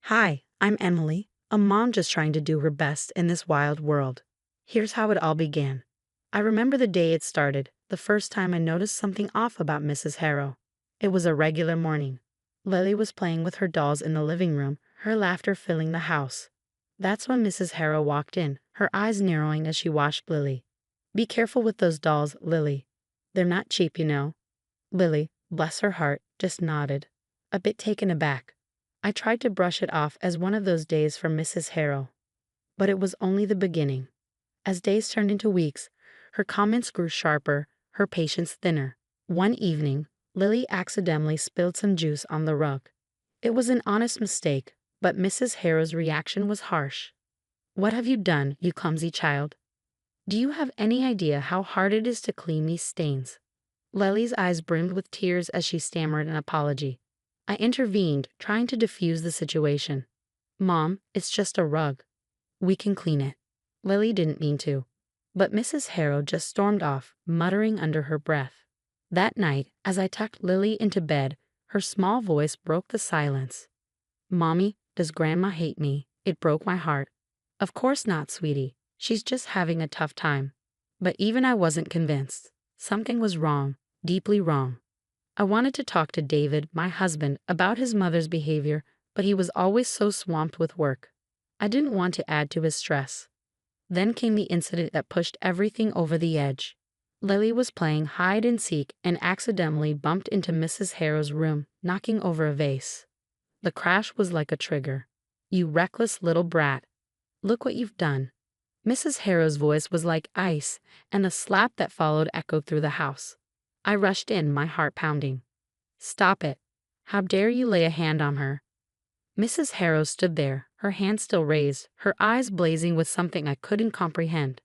Hi, I'm Emily, a mom just trying to do her best in this wild world. Here's how it all began. I remember the day it started, the first time I noticed something off about Mrs. Harrow. It was a regular morning. Lily was playing with her dolls in the living room, her laughter filling the house. That's when Mrs. Harrow walked in, her eyes narrowing as she watched Lily. "Be careful with those dolls, Lily. They're not cheap, you know." Lily, bless her heart, just nodded, a bit taken aback. I tried to brush it off as one of those days from Mrs. Harrow. But it was only the beginning. As days turned into weeks, her comments grew sharper, her patience thinner. One evening, Lily accidentally spilled some juice on the rug. It was an honest mistake, but Mrs. Harrow's reaction was harsh. "What have you done, you clumsy child? Do you have any idea how hard it is to clean these stains?" Lily's eyes brimmed with tears as she stammered an apology. I intervened, trying to defuse the situation. "Mom, it's just a rug. We can clean it." Lily didn't mean to. But Mrs. Harrow just stormed off, muttering under her breath. That night, as I tucked Lily into bed, her small voice broke the silence. "Mommy, does Grandma hate me?" It broke my heart. "Of course not, sweetie. She's just having a tough time." But even I wasn't convinced. Something was wrong, deeply wrong. I wanted to talk to David, my husband, about his mother's behavior, but he was always so swamped with work. I didn't want to add to his stress. Then came the incident that pushed everything over the edge. Lily was playing hide and seek and accidentally bumped into Mrs. Harrow's room, knocking over a vase. The crash was like a trigger. "You reckless little brat. Look what you've done." Mrs. Harrow's voice was like ice, and the slap that followed echoed through the house. I rushed in, my heart pounding. "Stop it. How dare you lay a hand on her?" Mrs. Harrow stood there, her hand still raised, her eyes blazing with something I couldn't comprehend.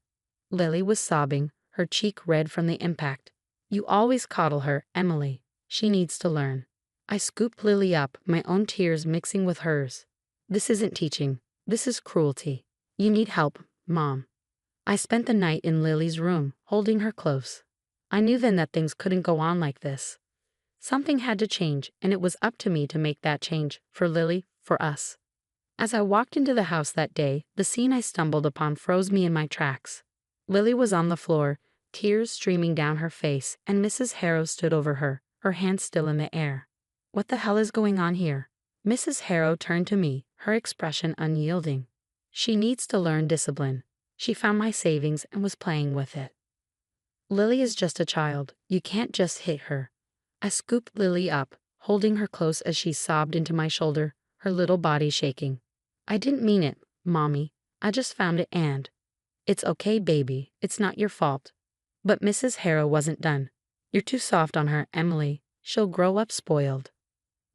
Lily was sobbing, her cheek red from the impact. "You always coddle her, Emily. She needs to learn." I scooped Lily up, my own tears mixing with hers. "This isn't teaching. This is cruelty. You need help, Mom." I spent the night in Lily's room, holding her close. I knew then that things couldn't go on like this. Something had to change, and it was up to me to make that change, for Lily, for us. As I walked into the house that day, the scene I stumbled upon froze me in my tracks. Lily was on the floor, tears streaming down her face, and Mrs. Harrow stood over her hands still in the air. "What the hell is going on here?" Mrs. Harrow turned to me, her expression unyielding. "She needs to learn discipline. She found my savings and was playing with it." "Lily is just a child. You can't just hit her." I scooped Lily up, holding her close as she sobbed into my shoulder, her little body shaking. "I didn't mean it, Mommy. I just found it and—" "It's okay, baby. It's not your fault." But Mrs. Harrow wasn't done. "You're too soft on her, Emily. She'll grow up spoiled.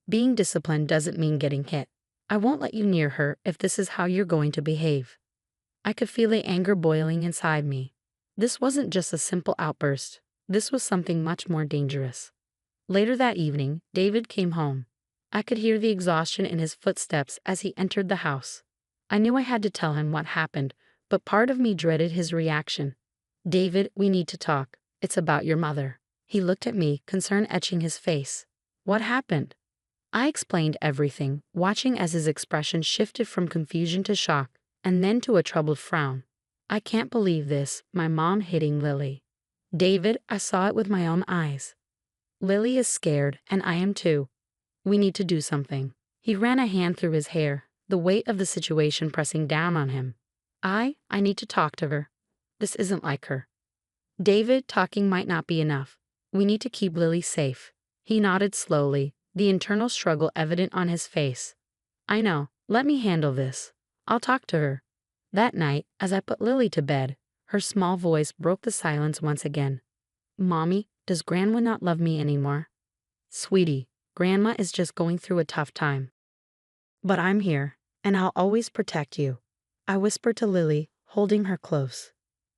Being disciplined doesn't mean getting hit. I won't let you near her if this is how you're going to behave." I could feel the anger boiling inside me. This wasn't just a simple outburst. This was something much more dangerous. Later that evening, David came home. I could hear the exhaustion in his footsteps as he entered the house. I knew I had to tell him what happened, but part of me dreaded his reaction. "David, we need to talk. It's about your mother." He looked at me, concern etching his face. "What happened?" I explained everything, watching as his expression shifted from confusion to shock, and then to a troubled frown. "I can't believe this, my mom hitting Lily." "David, I saw it with my own eyes. Lily is scared, and I am too. We need to do something." He ran a hand through his hair, the weight of the situation pressing down on him. I need to talk to her. This isn't like her." "David, talking might not be enough. We need to keep Lily safe." He nodded slowly, the internal struggle evident on his face. "I know. Let me handle this. I'll talk to her." That night, as I put Lily to bed, her small voice broke the silence once again. "Mommy, does Grandma not love me anymore?" "Sweetie, Grandma is just going through a tough time. But I'm here, and I'll always protect you," I whispered to Lily, holding her close.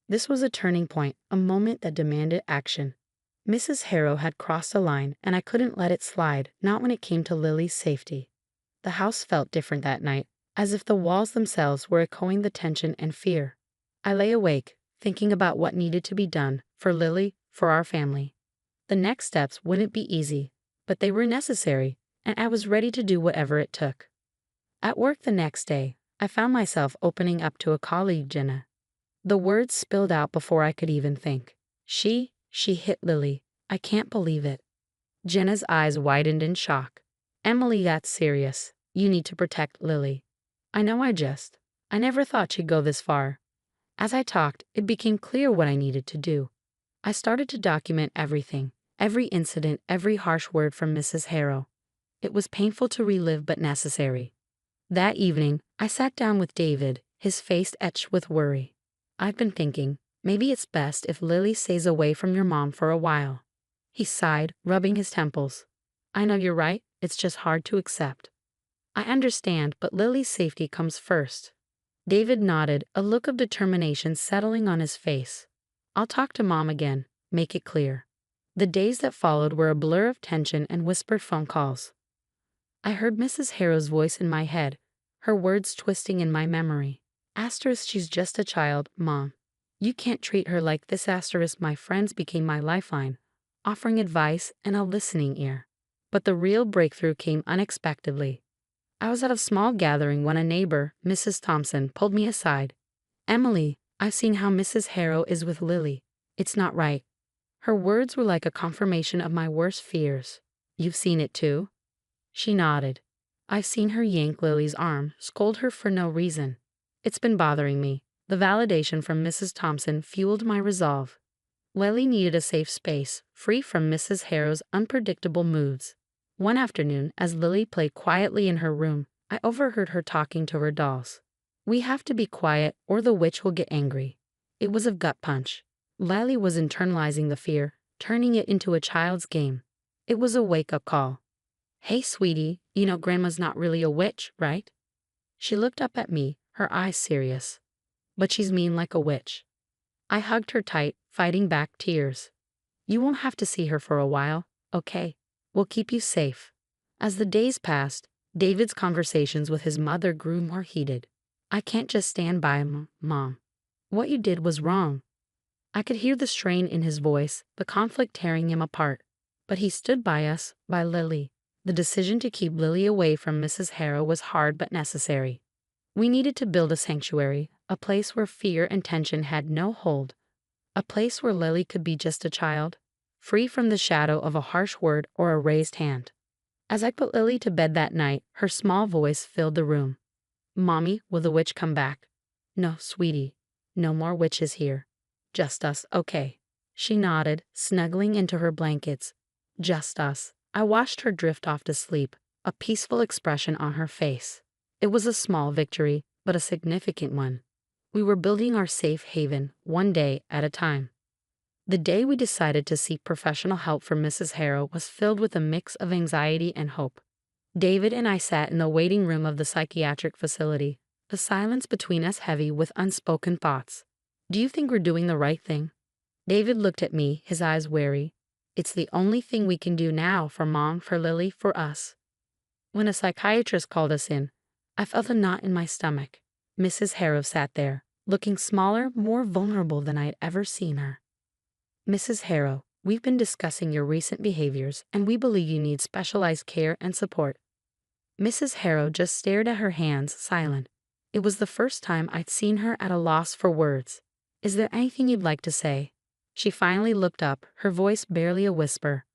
This was a turning point, a moment that demanded action. Mrs. Harrow had crossed a line, and I couldn't let it slide, not when it came to Lily's safety. The house felt different that night, as if the walls themselves were echoing the tension and fear. I lay awake, thinking about what needed to be done, for Lily, for our family. The next steps wouldn't be easy, but they were necessary, and I was ready to do whatever it took. At work the next day, I found myself opening up to a colleague, Jenna. The words spilled out before I could even think. She hit Lily. I can't believe it. Jenna's eyes widened in shock. Emily got serious. You need to protect Lily. I know I never thought she'd go this far. As I talked, it became clear what I needed to do. I started to document everything, every incident, every harsh word from Mrs. Harrow. It was painful to relive but necessary. That evening, I sat down with David, his face etched with worry. I've been thinking, maybe it's best if Lily stays away from your mom for a while. He sighed, rubbing his temples. I know you're right, it's just hard to accept. I understand, but Lily's safety comes first. David nodded, a look of determination settling on his face. I'll talk to Mom again, make it clear. The days that followed were a blur of tension and whispered phone calls. I heard Mrs. Harrow's voice in my head, her words twisting in my memory. Asterisk, she's just a child, Mom. You can't treat her like this. Asterisk, my friends became my lifeline, offering advice and a listening ear. But the real breakthrough came unexpectedly. I was at a small gathering when a neighbor, Mrs. Thompson, pulled me aside. Emily, I've seen how Mrs. Harrow is with Lily. It's not right. Her words were like a confirmation of my worst fears. You've seen it too? She nodded. I've seen her yank Lily's arm, scold her for no reason. It's been bothering me. The validation from Mrs. Thompson fueled my resolve. Lily needed a safe space, free from Mrs. Harrow's unpredictable moods. One afternoon, as Lily played quietly in her room, I overheard her talking to her dolls. We have to be quiet or the witch will get angry. It was a gut punch. Lily was internalizing the fear, turning it into a child's game. It was a wake-up call. Hey, sweetie, you know Grandma's not really a witch, right? She looked up at me, her eyes serious. But she's mean like a witch. I hugged her tight, fighting back tears. You won't have to see her for a while, okay? We'll keep you safe. As the days passed, David's conversations with his mother grew more heated. I can't just stand by him, Mom. What you did was wrong. I could hear the strain in his voice, the conflict tearing him apart. But he stood by us, by Lily. The decision to keep Lily away from Mrs. Harrow was hard but necessary. We needed to build a sanctuary, a place where fear and tension had no hold. A place where Lily could be just a child, free from the shadow of a harsh word or a raised hand. As I put Lily to bed that night, her small voice filled the room. Mommy, will the witch come back? No, sweetie. No more witches here. Just us, okay. She nodded, snuggling into her blankets. Just us. I watched her drift off to sleep, a peaceful expression on her face. It was a small victory, but a significant one. We were building our safe haven, one day at a time. The day we decided to seek professional help from Mrs. Harrow was filled with a mix of anxiety and hope. David and I sat in the waiting room of the psychiatric facility, the silence between us heavy with unspoken thoughts. Do you think we're doing the right thing? David looked at me, his eyes wary. It's the only thing we can do now for Mom, for Lily, for us. When a psychiatrist called us in, I felt a knot in my stomach. Mrs. Harrow sat there, looking smaller, more vulnerable than I'd ever seen her. Mrs. Harrow, we've been discussing your recent behaviors, and we believe you need specialized care and support. Mrs. Harrow just stared at her hands, silent. It was the first time I'd seen her at a loss for words. Is there anything you'd like to say? She finally looked up, her voice barely a whisper.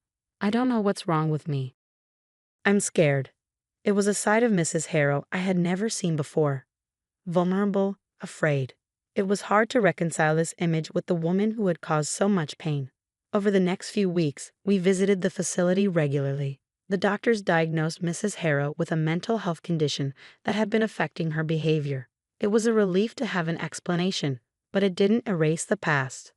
I don't know what's wrong with me. I'm scared. It was a side of Mrs. Harrow I had never seen before. Vulnerable, afraid. It was hard to reconcile this image with the woman who had caused so much pain. Over the next few weeks, we visited the facility regularly. The doctors diagnosed Mrs. Harrow with a mental health condition that had been affecting her behavior. It was a relief to have an explanation, but it didn't erase the past.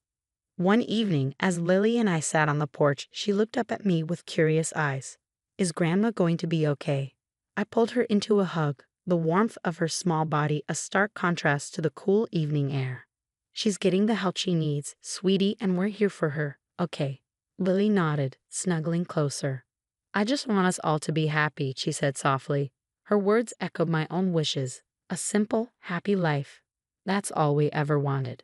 One evening, as Lily and I sat on the porch, she looked up at me with curious eyes. Is Grandma going to be okay? I pulled her into a hug, the warmth of her small body a stark contrast to the cool evening air. She's getting the help she needs, sweetie, and we're here for her, okay? Lily nodded, snuggling closer. I just want us all to be happy, she said softly. Her words echoed my own wishes. A simple, happy life. That's all we ever wanted.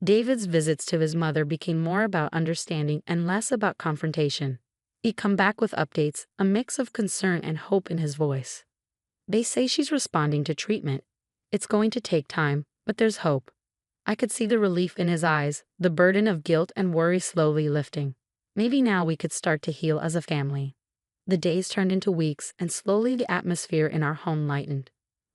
David's visits to his mother became more about understanding and less about confrontation. He'd come back with updates, a mix of concern and hope in his voice. They say she's responding to treatment. It's going to take time, but there's hope. I could see the relief in his eyes, the burden of guilt and worry slowly lifting. Maybe now we could start to heal as a family. The days turned into weeks, and slowly the atmosphere in our home lightened.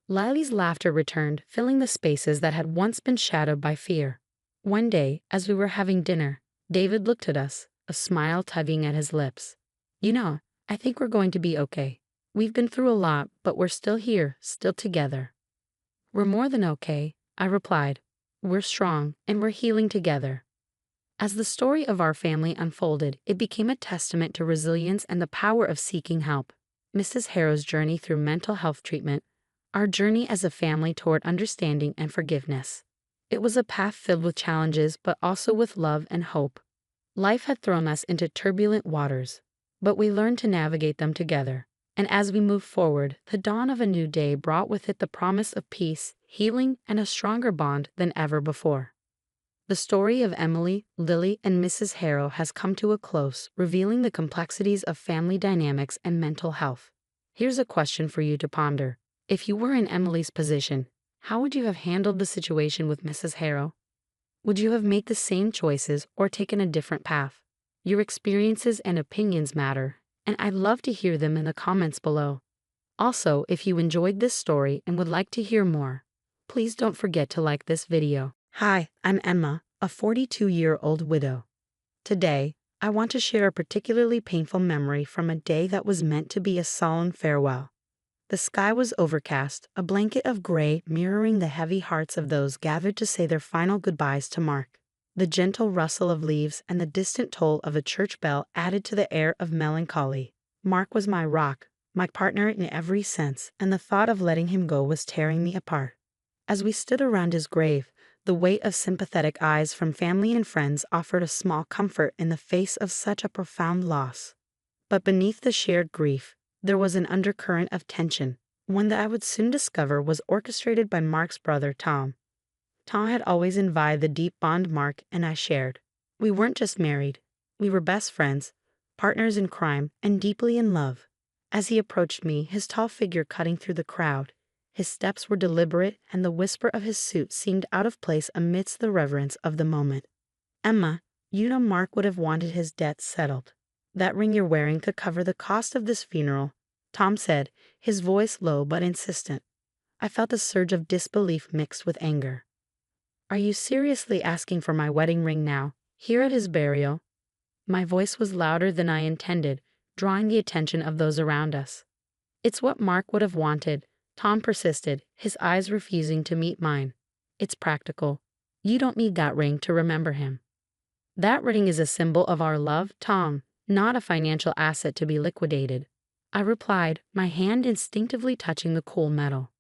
Lily's laughter returned, filling the spaces that had once been shadowed by fear. One day, as we were having dinner, David looked at us, a smile tugging at his lips. "You know, I think we're going to be okay. We've been through a lot, but we're still here, still together." "We're more than okay," I replied. "We're strong, and we're healing together." As the story of our family unfolded, it became a testament to resilience and the power of seeking help. Mrs. Harrow's journey through mental health treatment, our journey as a family toward understanding and forgiveness. It was a path filled with challenges, but also with love and hope. Life had thrown us into turbulent waters, but we learned to navigate them together. And as we moved forward, the dawn of a new day brought with it the promise of peace, healing, and a stronger bond than ever before. The story of Emily, Lily, and Mrs. Harrow has come to a close, revealing the complexities of family dynamics and mental health. Here's a question for you to ponder. If you were in Emily's position, how would you have handled the situation with Mrs. Harrow? Would you have made the same choices or taken a different path? Your experiences and opinions matter, and I'd love to hear them in the comments below. Also, if you enjoyed this story and would like to hear more, please don't forget to like this video. Hi, I'm Emma, a 42-year-old widow. Today, I want to share a particularly painful memory from a day that was meant to be a solemn farewell. The sky was overcast, a blanket of gray mirroring the heavy hearts of those gathered to say their final goodbyes to Mark. The gentle rustle of leaves and the distant toll of a church bell added to the air of melancholy. Mark was my rock, my partner in every sense, and the thought of letting him go was tearing me apart. As we stood around his grave, the weight of sympathetic eyes from family and friends offered a small comfort in the face of such a profound loss. But beneath the shared grief, there was an undercurrent of tension, one that I would soon discover was orchestrated by Mark's brother, Tom. Tom had always envied the deep bond Mark and I shared. We weren't just married, we were best friends, partners in crime, and deeply in love. As he approached me, his tall figure cutting through the crowd, his steps were deliberate, and the whisper of his suit seemed out of place amidst the reverence of the moment. "Emma, you know Mark would have wanted his debts settled. That ring you're wearing could cover the cost of this funeral," Tom said, his voice low but insistent. I felt a surge of disbelief mixed with anger. "Are you seriously asking for my wedding ring now, here at his burial?" My voice was louder than I intended, drawing the attention of those around us. "It's what Mark would have wanted," Tom persisted, his eyes refusing to meet mine. "It's practical. You don't need that ring to remember him." "That ring is a symbol of our love, Tom, not a financial asset to be liquidated," I replied, my hand instinctively touching the cool metal.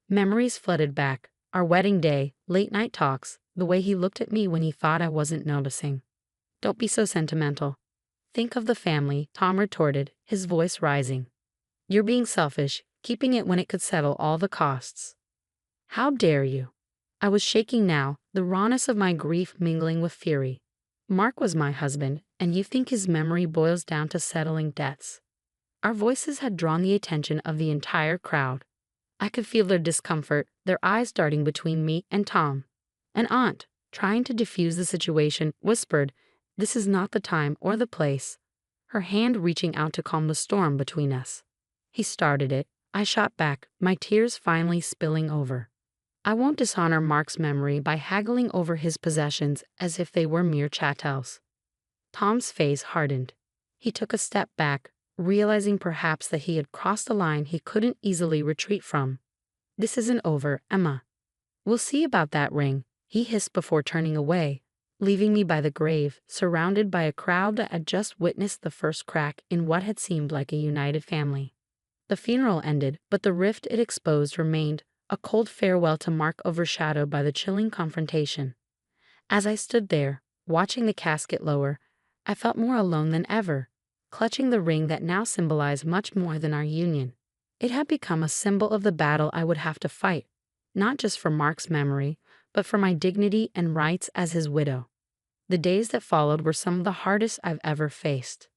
Memories flooded back, our wedding day, late-night talks, the way he looked at me when he thought I wasn't noticing. "Don't be so sentimental. Think of the family," Tom retorted, his voice rising. "You're being selfish, keeping it when it could settle all the costs." "How dare you?" I was shaking now, the rawness of my grief mingling with fury. "Mark was my husband, and you think his memory boils down to settling debts?" Our voices had drawn the attention of the entire crowd. I could feel their discomfort, their eyes darting between me and Tom. An aunt, trying to diffuse the situation, whispered, "This is not the time or the place," her hand reaching out to calm the storm between us. He started it. I shot back, my tears finally spilling over. "I won't dishonor Mark's memory by haggling over his possessions as if they were mere chattels." Tom's face hardened. He took a step back, realizing perhaps that he had crossed a line he couldn't easily retreat from. "This isn't over, Emma. We'll see about that ring," he hissed before turning away, leaving me by the grave, surrounded by a crowd that had just witnessed the first crack in what had seemed like a united family. The funeral ended, but the rift it exposed remained, a cold farewell to Mark overshadowed by the chilling confrontation. As I stood there, watching the casket lower, I felt more alone than ever, clutching the ring that now symbolized much more than our union. It had become a symbol of the battle I would have to fight, not just for Mark's memory, but for my dignity and rights as his widow. The days that followed were some of the hardest I've ever faced.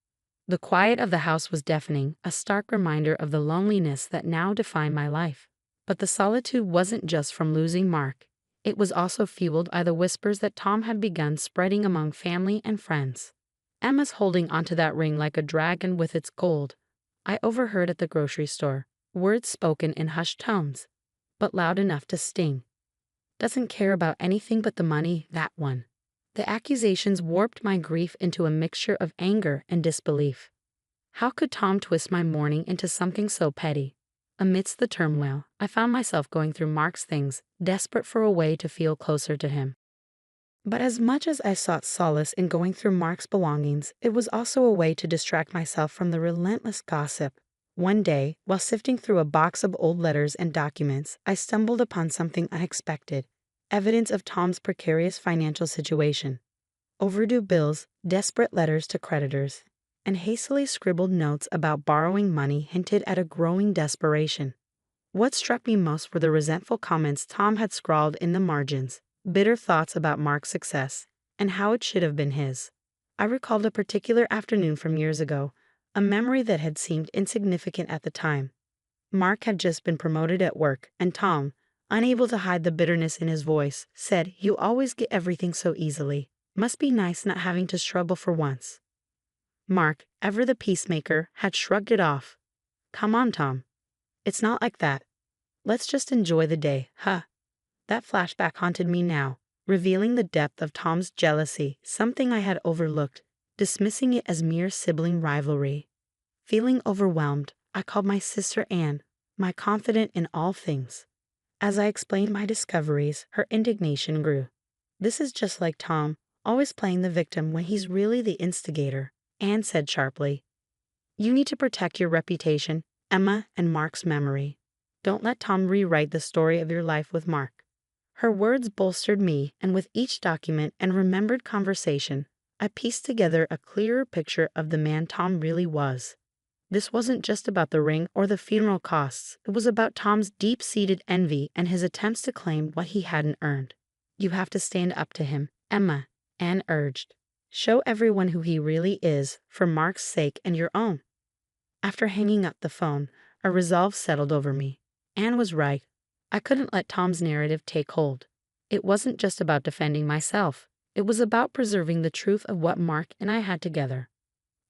The quiet of the house was deafening, a stark reminder of the loneliness that now defined my life. But the solitude wasn't just from losing Mark. It was also fueled by the whispers that Tom had begun spreading among family and friends. Emma's holding onto that ring like a dragon with its gold. I overheard at the grocery store, words spoken in hushed tones, but loud enough to sting. Doesn't care about anything but the money, that one. The accusations warped my grief into a mixture of anger and disbelief. How could Tom twist my mourning into something so petty? Amidst the turmoil, I found myself going through Mark's things, desperate for a way to feel closer to him. But as much as I sought solace in going through Mark's belongings, it was also a way to distract myself from the relentless gossip. One day, while sifting through a box of old letters and documents, I stumbled upon something unexpected. Evidence of Tom's precarious financial situation. Overdue bills, desperate letters to creditors, and hastily scribbled notes about borrowing money hinted at a growing desperation. What struck me most were the resentful comments Tom had scrawled in the margins, bitter thoughts about Mark's success, and how it should have been his. I recalled a particular afternoon from years ago, a memory that had seemed insignificant at the time. Mark had just been promoted at work, and Tom, unable to hide the bitterness in his voice, said, "You always get everything so easily. Must be nice not having to struggle for once." Mark, ever the peacemaker, had shrugged it off. "Come on, Tom. It's not like that. Let's just enjoy the day, huh?" That flashback haunted me now, revealing the depth of Tom's jealousy, something I had overlooked, dismissing it as mere sibling rivalry. Feeling overwhelmed, I called my sister Anne, my confidant in all things. As I explained my discoveries, her indignation grew. "This is just like Tom, always playing the victim when he's really the instigator," Anne said sharply. "You need to protect your reputation, Emma, and Mark's memory. Don't let Tom rewrite the story of your life with Mark." Her words bolstered me, and with each document and remembered conversation, I pieced together a clearer picture of the man Tom really was. This wasn't just about the ring or the funeral costs. It was about Tom's deep-seated envy and his attempts to claim what he hadn't earned. "You have to stand up to him, Emma," Anne urged. "Show everyone who he really is, for Mark's sake and your own." After hanging up the phone, a resolve settled over me. Anne was right. I couldn't let Tom's narrative take hold. It wasn't just about defending myself. It was about preserving the truth of what Mark and I had together.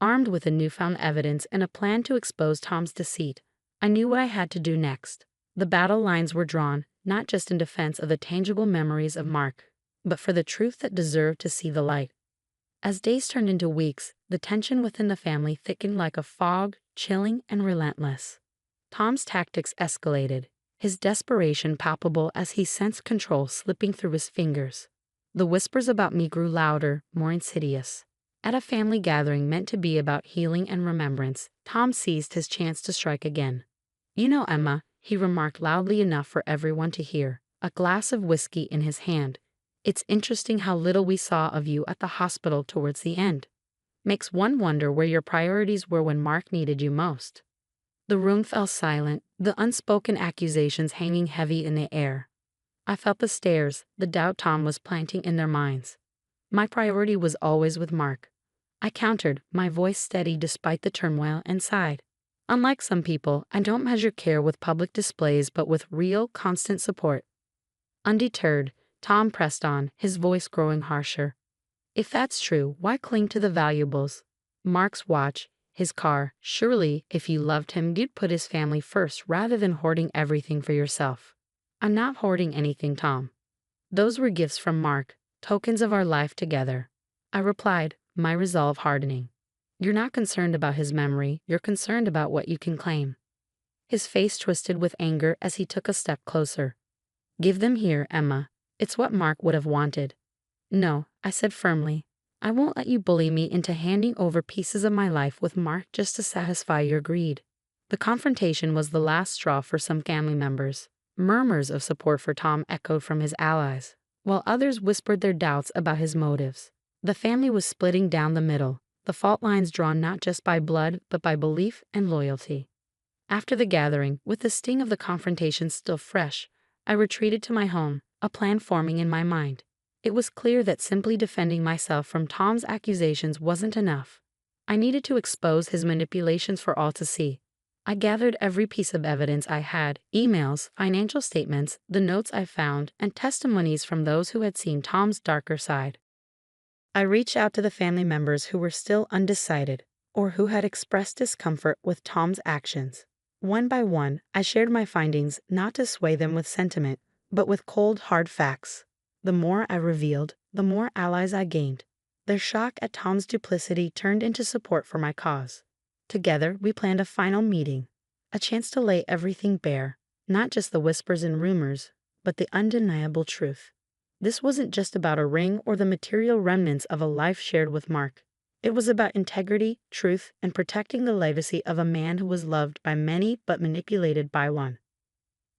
Armed with the newfound evidence and a plan to expose Tom's deceit, I knew what I had to do next. The battle lines were drawn, not just in defense of the tangible memories of Mark, but for the truth that deserved to see the light. As days turned into weeks, the tension within the family thickened like a fog, chilling and relentless. Tom's tactics escalated, his desperation palpable as he sensed control slipping through his fingers. The whispers about me grew louder, more insidious. At a family gathering meant to be about healing and remembrance, Tom seized his chance to strike again. "You know, Emma," he remarked loudly enough for everyone to hear, a glass of whiskey in his hand, "it's interesting how little we saw of you at the hospital towards the end. Makes one wonder where your priorities were when Mark needed you most." The room fell silent, the unspoken accusations hanging heavy in the air. I felt the stares, the doubt Tom was planting in their minds. My priority was always with Mark. I countered, my voice steady despite the turmoil, and sighed. "Unlike some people, I don't measure care with public displays but with real, constant support." Undeterred, Tom pressed on, his voice growing harsher. "If that's true, why cling to the valuables? Mark's watch, his car. Surely, if you loved him, you'd put his family first rather than hoarding everything for yourself." "I'm not hoarding anything, Tom. Those were gifts from Mark, tokens of our life together," I replied, my resolve hardening. "You're not concerned about his memory, you're concerned about what you can claim." His face twisted with anger as he took a step closer. "Give them here, Emma. It's what Mark would have wanted." "No," I said firmly. "I won't let you bully me into handing over pieces of my life with Mark just to satisfy your greed." The confrontation was the last straw for some family members. Murmurs of support for Tom echoed from his allies, while others whispered their doubts about his motives. The family was splitting down the middle, the fault lines drawn not just by blood but by belief and loyalty. After the gathering, with the sting of the confrontation still fresh, I retreated to my home, a plan forming in my mind. It was clear that simply defending myself from Tom's accusations wasn't enough. I needed to expose his manipulations for all to see. I gathered every piece of evidence I had: emails, financial statements, the notes I found, and testimonies from those who had seen Tom's darker side. I reached out to the family members who were still undecided, or who had expressed discomfort with Tom's actions. One by one, I shared my findings, not to sway them with sentiment, but with cold, hard facts. The more I revealed, the more allies I gained. Their shock at Tom's duplicity turned into support for my cause. Together, we planned a final meeting, a chance to lay everything bare, not just the whispers and rumors, but the undeniable truth. This wasn't just about a ring or the material remnants of a life shared with Mark. It was about integrity, truth, and protecting the legacy of a man who was loved by many but manipulated by one.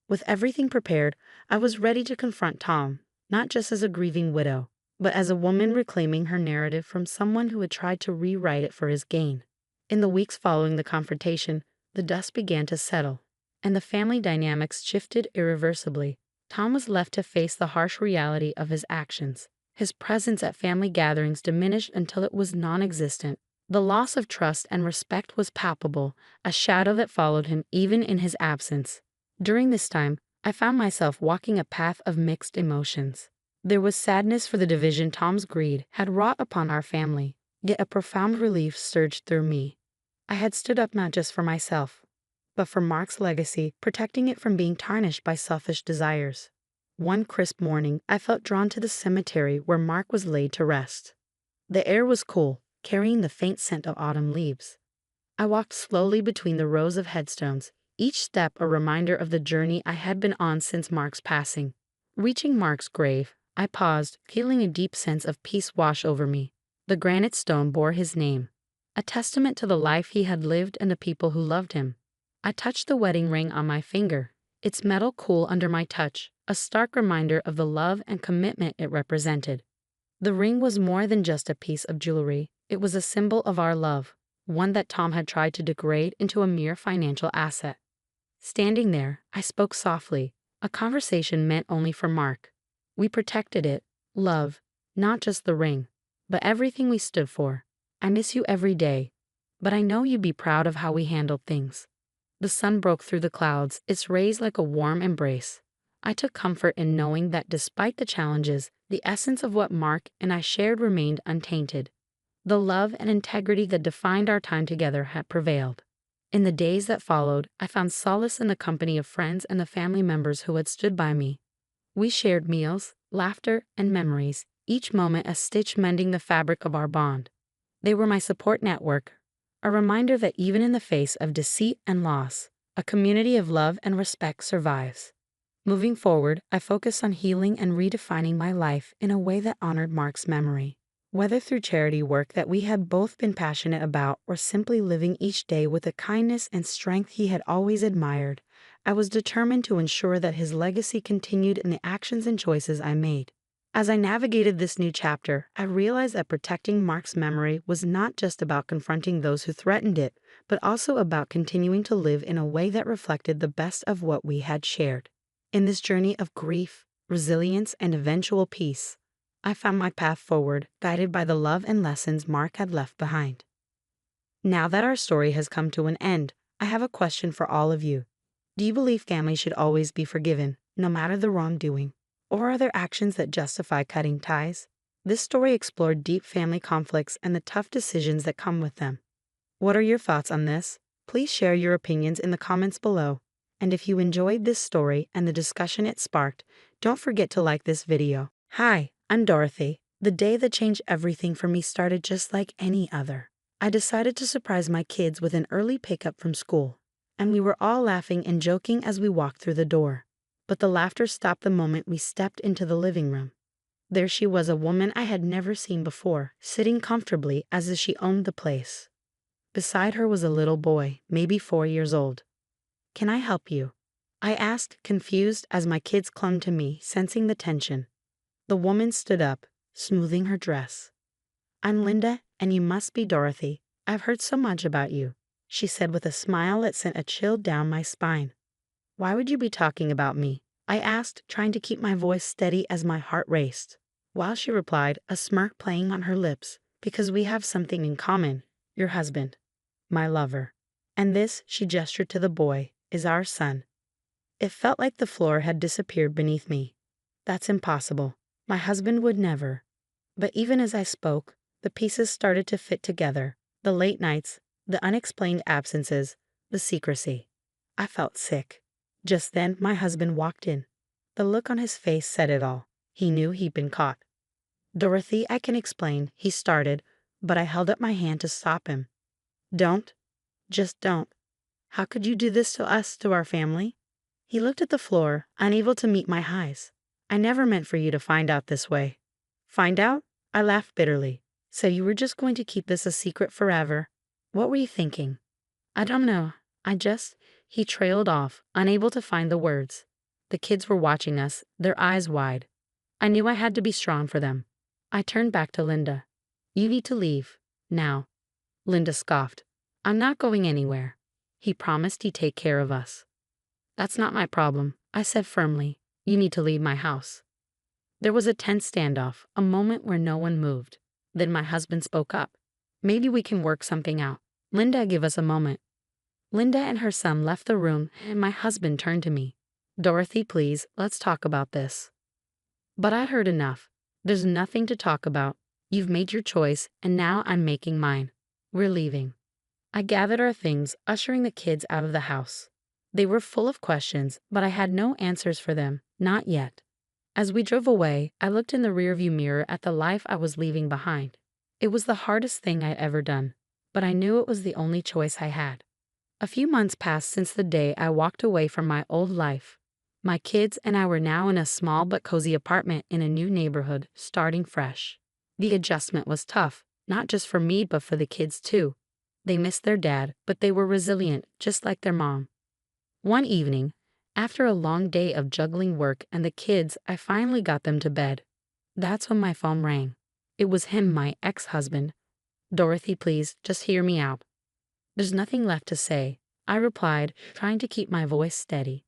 With everything prepared, I was ready to confront Tom, not just as a grieving widow, but as a woman reclaiming her narrative from someone who had tried to rewrite it for his gain. In the weeks following the confrontation, the dust began to settle, and the family dynamics shifted irreversibly. Tom was left to face the harsh reality of his actions. His presence at family gatherings diminished until it was non-existent. The loss of trust and respect was palpable, a shadow that followed him even in his absence. During this time, I found myself walking a path of mixed emotions. There was sadness for the division Tom's greed had wrought upon our family, yet a profound relief surged through me. I had stood up not just for myself, but for Mark's legacy, protecting it from being tarnished by selfish desires. One crisp morning, I felt drawn to the cemetery where Mark was laid to rest. The air was cool, carrying the faint scent of autumn leaves. I walked slowly between the rows of headstones, each step a reminder of the journey I had been on since Mark's passing. Reaching Mark's grave, I paused, feeling a deep sense of peace wash over me. The granite stone bore his name, a testament to the life he had lived and the people who loved him. I touched the wedding ring on my finger, its metal cool under my touch, a stark reminder of the love and commitment it represented. The ring was more than just a piece of jewelry, it was a symbol of our love, one that Tom had tried to degrade into a mere financial asset. Standing there, I spoke softly, a conversation meant only for Mark. We protected it, love, not just the ring, but everything we stood for. I miss you every day, but I know you'd be proud of how we handled things. The sun broke through the clouds, its rays like a warm embrace. I took comfort in knowing that despite the challenges, the essence of what Mark and I shared remained untainted. The love and integrity that defined our time together had prevailed. In the days that followed, I found solace in the company of friends and the family members who had stood by me. We shared meals, laughter, and memories, each moment a stitch mending the fabric of our bond. They were my support network, a reminder that even in the face of deceit and loss, a community of love and respect survives. Moving forward, I focused on healing and redefining my life in a way that honored Mark's memory. Whether through charity work that we had both been passionate about or simply living each day with the kindness and strength he had always admired, I was determined to ensure that his legacy continued in the actions and choices I made. As I navigated this new chapter, I realized that protecting Mark's memory was not just about confronting those who threatened it, but also about continuing to live in a way that reflected the best of what we had shared. In this journey of grief, resilience, and eventual peace, I found my path forward, guided by the love and lessons Mark had left behind. Now that our story has come to an end, I have a question for all of you. Do you believe families should always be forgiven, no matter the wrongdoing? Or are there actions that justify cutting ties? This story explored deep family conflicts and the tough decisions that come with them. What are your thoughts on this? Please share your opinions in the comments below. And if you enjoyed this story and the discussion it sparked, don't forget to like this video. Hi, I'm Dorothy. The day that changed everything for me started just like any other. I decided to surprise my kids with an early pickup from school, and we were all laughing and joking as we walked through the door. But the laughter stopped the moment we stepped into the living room. There she was, a woman I had never seen before, sitting comfortably as if she owned the place. Beside her was a little boy, maybe 4 years old. "Can I help you?" I asked, confused as my kids clung to me, sensing the tension. The woman stood up, smoothing her dress. "I'm Linda, and you must be Dorothy. I've heard so much about you," she said with a smile that sent a chill down my spine. "Why would you be talking about me?" I asked, trying to keep my voice steady as my heart raced. While she replied, a smirk playing on her lips, "Because we have something in common. Your husband. My lover. And this, she gestured to the boy, is our son. It felt like the floor had disappeared beneath me. That's impossible. My husband would never. But even as I spoke, the pieces started to fit together. The late nights, the unexplained absences, the secrecy. I felt sick. Just then, my husband walked in. The look on his face said it all. He knew he'd been caught. Dorothy, I can explain, he started, but I held up my hand to stop him. Don't. Just don't. How could you do this to us, to our family? He looked at the floor, unable to meet my eyes. I never meant for you to find out this way. Find out? I laughed bitterly. So you were just going to keep this a secret forever? What were you thinking? I don't know. He trailed off, unable to find the words. The kids were watching us, their eyes wide. I knew I had to be strong for them. I turned back to Linda. You need to leave. Now. Linda scoffed. I'm not going anywhere. He promised he'd take care of us. That's not my problem, I said firmly. You need to leave my house. There was a tense standoff, a moment where no one moved. Then my husband spoke up. Maybe we can work something out. Linda, give us a moment. Linda and her son left the room, and my husband turned to me. Dorothy, please, let's talk about this. But I heard enough. There's nothing to talk about. You've made your choice, and now I'm making mine. We're leaving. I gathered our things, ushering the kids out of the house. They were full of questions, but I had no answers for them, not yet. As we drove away, I looked in the rearview mirror at the life I was leaving behind. It was the hardest thing I'd ever done, but I knew it was the only choice I had. A few months passed since the day I walked away from my old life. My kids and I were now in a small but cozy apartment in a new neighborhood, starting fresh. The adjustment was tough, not just for me but for the kids too. They missed their dad, but they were resilient, just like their mom. One evening, after a long day of juggling work and the kids, I finally got them to bed. That's when my phone rang. It was him, my ex-husband. Dorothy, please, just hear me out. There's nothing left to say, I replied, trying to keep my voice steady.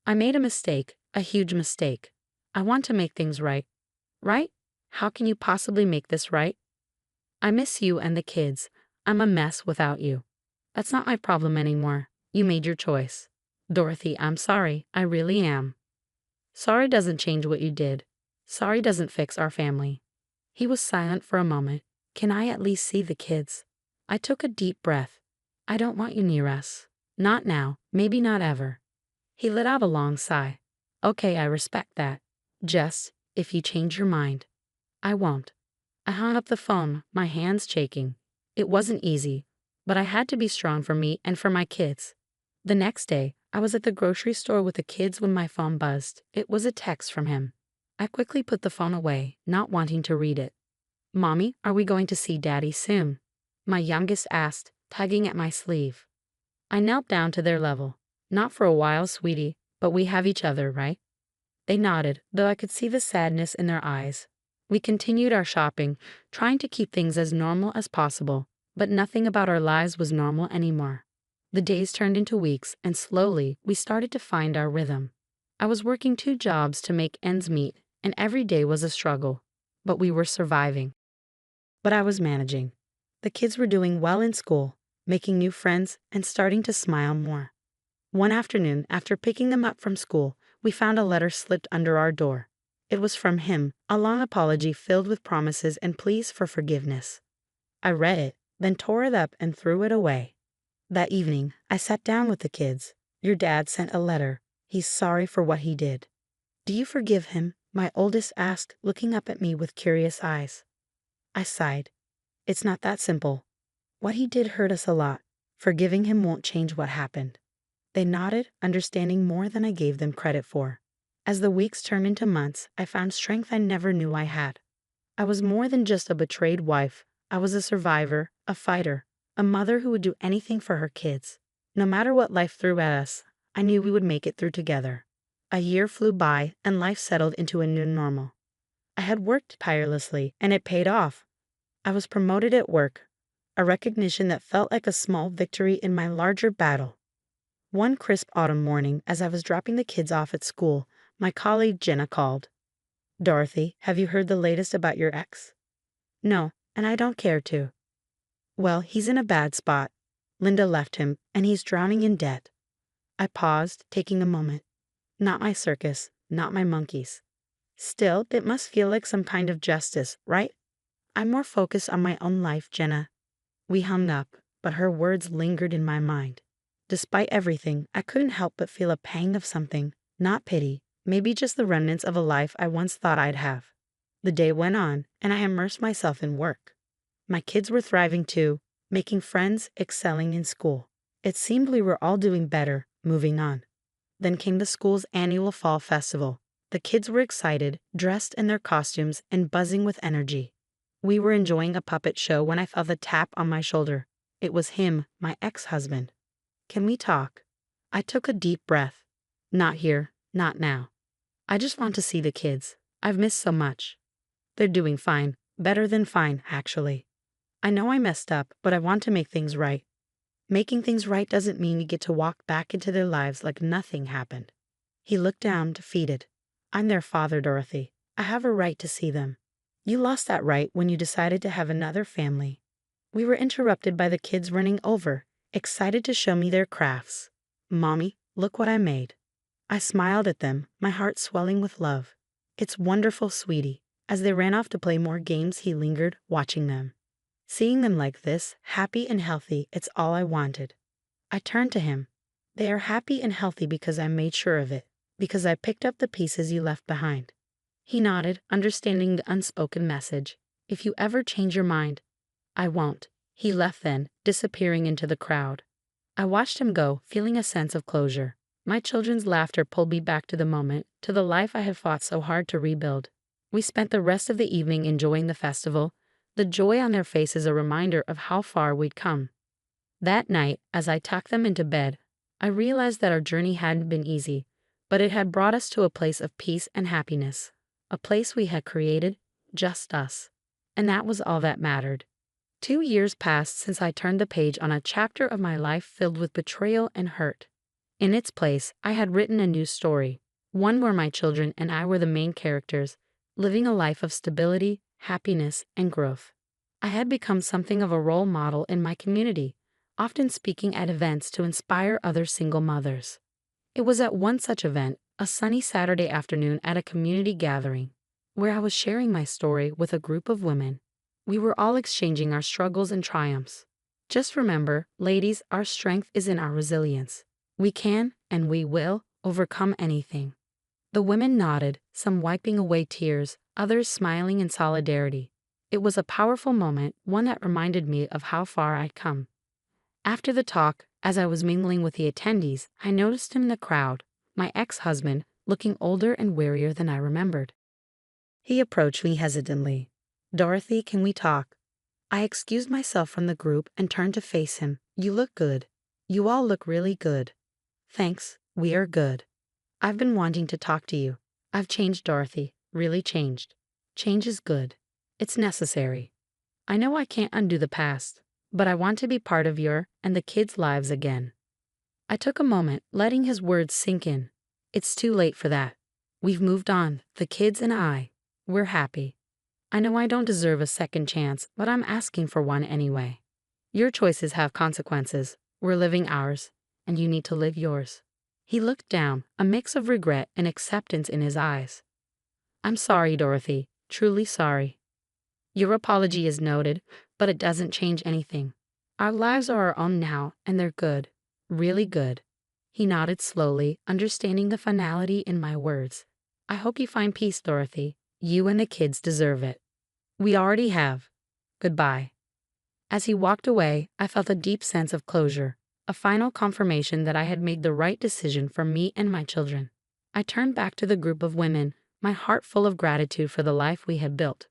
I made a mistake, a huge mistake. I want to make things right. Right? How can you possibly make this right? I miss you and the kids. I'm a mess without you. That's not my problem anymore. You made your choice. Dorothy, I'm sorry. I really am. Sorry doesn't change what you did. Sorry doesn't fix our family. He was silent for a moment. Can I at least see the kids? I took a deep breath. I don't want you near us. Not now, maybe not ever. He let out a long sigh. Okay, I respect that. Just, if you change your mind. I won't. I hung up the phone, my hands shaking. It wasn't easy, but I had to be strong for me and for my kids. The next day, I was at the grocery store with the kids when my phone buzzed. It was a text from him. I quickly put the phone away, not wanting to read it. Mommy, are we going to see Daddy soon? My youngest asked, tugging at my sleeve. I knelt down to their level. Not for a while, sweetie, but we have each other, right? They nodded, though I could see the sadness in their eyes. We continued our shopping, trying to keep things as normal as possible, but nothing about our lives was normal anymore. The days turned into weeks, and slowly, we started to find our rhythm. I was working 2 jobs to make ends meet, and every day was a struggle. But we were surviving. But I was managing. The kids were doing well in school, making new friends, and starting to smile more. One afternoon, after picking them up from school, we found a letter slipped under our door. It was from him, a long apology filled with promises and pleas for forgiveness. I read it, then tore it up and threw it away. That evening, I sat down with the kids. Your dad sent a letter. He's sorry for what he did. Do you forgive him? My oldest asked, looking up at me with curious eyes. I sighed. It's not that simple. What he did hurt us a lot. Forgiving him won't change what happened. They nodded, understanding more than I gave them credit for. As the weeks turned into months, I found strength I never knew I had. I was more than just a betrayed wife. I was a survivor, a fighter, a mother who would do anything for her kids. No matter what life threw at us, I knew we would make it through together. A year flew by, and life settled into a new normal. I had worked tirelessly, and it paid off. I was promoted at work, a recognition that felt like a small victory in my larger battle. One crisp autumn morning, as I was dropping the kids off at school, my colleague Jenna called. Dorothy, have you heard the latest about your ex? No, and I don't care to. Well, he's in a bad spot. Linda left him, and he's drowning in debt. I paused, taking a moment. Not my circus, not my monkeys. Still, it must feel like some kind of justice, right? I'm more focused on my own life, Jenna. We hung up, but her words lingered in my mind. Despite everything, I couldn't help but feel a pang of something, not pity, maybe just the remnants of a life I once thought I'd have. The day went on, and I immersed myself in work. My kids were thriving too, making friends, excelling in school. It seemed we were all doing better, moving on. Then came the school's annual fall festival. The kids were excited, dressed in their costumes and buzzing with energy. We were enjoying a puppet show when I felt a tap on my shoulder. It was him, my ex-husband. Can we talk? I took a deep breath. Not here, not now. I just want to see the kids. I've missed so much. They're doing fine, better than fine, actually. I know I messed up, but I want to make things right. Making things right doesn't mean you get to walk back into their lives like nothing happened. He looked down, defeated. I'm their father, Dorothy. I have a right to see them. You lost that right when you decided to have another family. We were interrupted by the kids running over, excited to show me their crafts. Mommy, look what I made. I smiled at them, my heart swelling with love. It's wonderful, sweetie. As they ran off to play more games, he lingered, watching them. Seeing them like this, happy and healthy, it's all I wanted. I turned to him. They are happy and healthy because I made sure of it, because I picked up the pieces you left behind. He nodded, understanding the unspoken message. If you ever change your mind, I won't. He left then, disappearing into the crowd. I watched him go, feeling a sense of closure. My children's laughter pulled me back to the moment, to the life I had fought so hard to rebuild. We spent the rest of the evening enjoying the festival, the joy on their faces a reminder of how far we'd come. That night, as I tucked them into bed, I realized that our journey hadn't been easy, but it had brought us to a place of peace and happiness, a place we had created, just us. And that was all that mattered. 2 years passed since I turned the page on a chapter of my life filled with betrayal and hurt. In its place, I had written a new story, one where my children and I were the main characters, living a life of stability, happiness, and growth. I had become something of a role model in my community, often speaking at events to inspire other single mothers. It was at one such event, a sunny Saturday afternoon at a community gathering, where I was sharing my story with a group of women. We were all exchanging our struggles and triumphs. Just remember, ladies, our strength is in our resilience. We can, and we will, overcome anything. The women nodded, some wiping away tears, others smiling in solidarity. It was a powerful moment, one that reminded me of how far I'd come. After the talk, as I was mingling with the attendees, I noticed him in the crowd, my ex-husband, looking older and wearier than I remembered. He approached me hesitantly. Dorothy, can we talk? I excused myself from the group and turned to face him. You look good. You all look really good. Thanks, we are good. I've been wanting to talk to you. I've changed, Dorothy, really changed. Change is good. It's necessary. I know I can't undo the past, but I want to be part of your and the kids' lives again. I took a moment, letting his words sink in. It's too late for that. We've moved on, the kids and I. We're happy. I know I don't deserve a second chance, but I'm asking for one anyway. Your choices have consequences. We're living ours, and you need to live yours. He looked down, a mix of regret and acceptance in his eyes. I'm sorry, Dorothy, truly sorry. Your apology is noted, but it doesn't change anything. Our lives are our own now, and they're good, really good. He nodded slowly, understanding the finality in my words. I hope you find peace, Dorothy. You and the kids deserve it. We already have. Goodbye. As he walked away, I felt a deep sense of closure, a final confirmation that I had made the right decision for me and my children. I turned back to the group of women, my heart full of gratitude for the life we had built.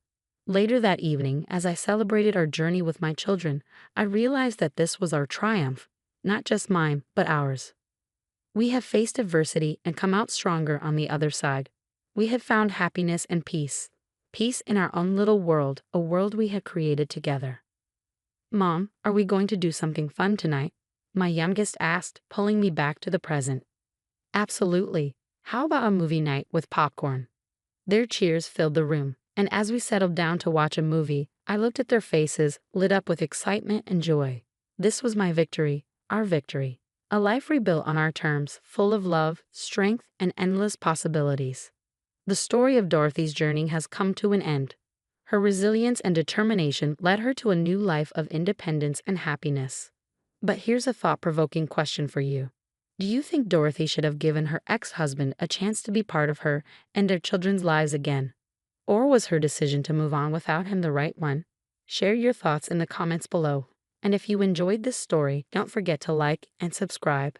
Later that evening, as I celebrated our journey with my children, I realized that this was our triumph, not just mine, but ours. We have faced adversity and come out stronger on the other side. We had found happiness and peace. Peace in our own little world, a world we had created together. Mom, are we going to do something fun tonight? My youngest asked, pulling me back to the present. Absolutely. How about a movie night with popcorn? Their cheers filled the room, and as we settled down to watch a movie, I looked at their faces, lit up with excitement and joy. This was my victory, our victory. A life rebuilt on our terms, full of love, strength, and endless possibilities. The story of Dorothy's journey has come to an end. Her resilience and determination led her to a new life of independence and happiness. But here's a thought-provoking question for you. Do you think Dorothy should have given her ex-husband a chance to be part of her and their children's lives again? Or was her decision to move on without him the right one? Share your thoughts in the comments below. And if you enjoyed this story, don't forget to like and subscribe.